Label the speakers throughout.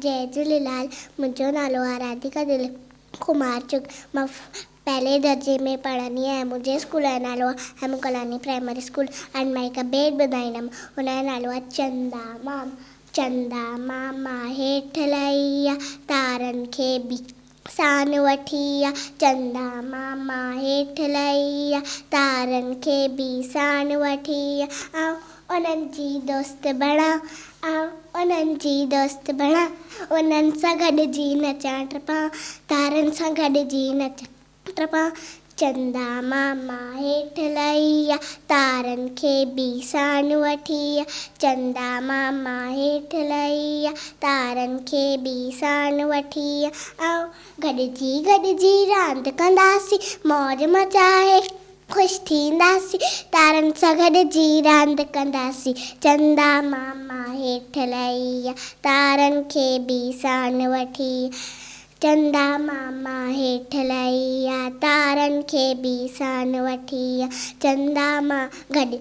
Speaker 1: जय झूलेलाल। मुंहिंजो नालो आराधिका दिलीप कुमार चुग। मां पहले दर्जे में पढ़ंदी आहियां। मुंहिंजे स्कूल जो नालो आहे हेमकलानी प्राइमरी स्कूल एंड मां हिकु बेट ॿुधाईंदमि। हुनजो नालो आहे चंदा मामा। चंदा मामा हेठि लही आ, तारनि खे बि साण वठी आ। चंदा मामा हेठि लही आ, तारनि खे बि साण वठी आ। उन्हनि जी दोस्त बणा, उन्हनि जी दोस्त बणा, उन्हनि सां गॾिजी नचां टपां, तारनि सां गॾिजी नचां टपां। चंदा मामा हेठि लही आ, तारनि खे बि साण वठी आ। चंदा मामा हेठि लही आ, तारनि खे बि साण वठी आ। गॾिजी गॾिजी रांदि कंदासीं, मौज मचाए ख़ुशि थींदासीं। तारनि सां गॾिजी रांदि कंदासीं। चंदा मामा हेठि लही आ, तारनि खे बि साण वठी। चंदा मामा हेठि लही आ, तारनि खे बि साण वठी आ। चंदा मां गॾु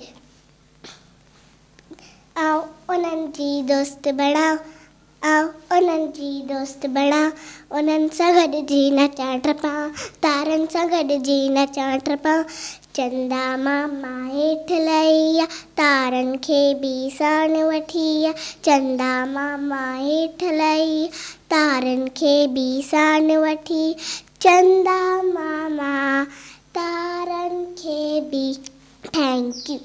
Speaker 1: उन्हनि जी दोस्त बणा, उन्हनि जी दोस्त बणा, उन्हनि सां गॾिजी नचां टपां, तारनि सां गॾिजी नचां टपां। चंदा मामा हेठि लही आ, तारनि खे बि साण वठी आ। चंदा मामा हेठि लही आ, तारनि खे बि साण वठी। चंदा मामा तारनि खे बि। Thank U.